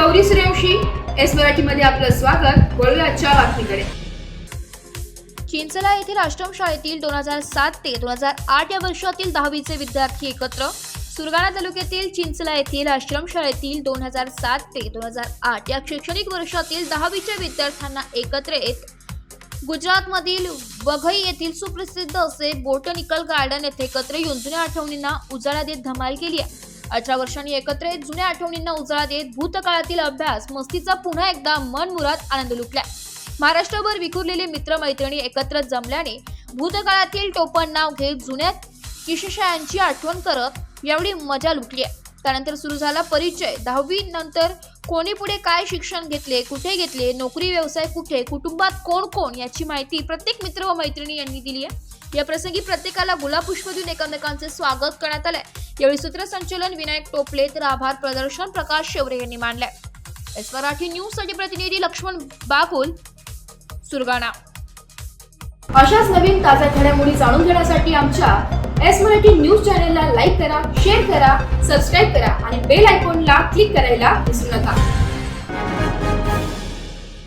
Gauri Suryavanshi. S मराठीमध्ये आपलं स्वागत. वळूया आजच्या बातमीकडे. चिंचला येथील आश्रमशाळेतील 2007 ते 2008 या वर्षातील 10वीचे विद्यार्थी एकत्र. सुरगाणा तालुक्यातील चिंचला येथील आश्रमशाळेतील 2007 ते 2008 या शैक्षणिक वर्षातील 10वीच्या विद्यार्थ्यांना एकत्र येत गुजरातमधील वघई येथील सुप्रसिद्ध असे बोटॅनिकल गार्डन येथे एकत्र येऊन जुन्या आठवणींना उजाळा देत धमाल केली आहे. 18 वर्षांनी एकत्र येत जुन्या आठवणींना उजाळा देत भूतकाळातील अभ्यास मस्तीचा पुन्हा एकदा मनमुराद आनंद लुटलाय. महाराष्ट्रभर विखुरलेले मित्रमैत्रिणी एकत्र जमल्याने भूतकाळातील टोपण नाव घेत जुन्या किशशायांची आठवण करत एवढी मजा लुटली आहे. त्यानंतर सुरू झाला परिचय. 10वी नंतर कोणी पुढे काय शिक्षण घेतले, कुठे घेतले, नोकरी व्यवसाय कुठे, कुटुंबात कोण कोण याची माहिती प्रत्येक मित्र व मैत्रिणी यांनी दिली आहे. या प्रसंगी प्रत्येकाला गुलाबपुष्प देऊन एकमेकांचे स्वागत करण्यात आलंय. यावेळी सूत्रसंचालन विनायक टोपले तर आभार प्रदर्शन प्रकाश शेवरे यांनी मांडलंय. एस मराठी न्यूज साठी प्रतिनिधी लक्ष्मण बागुल, सुरगाणा. अशाच नवीन ताज्या घडामोडी जाणून घेण्यासाठी आमच्या एस मराठी न्यूज चॅनलला लाईक करा, शेअर करा, सबस्क्राईब करा आणि बेल आयकॉनला क्लिक करायला विसरू नका.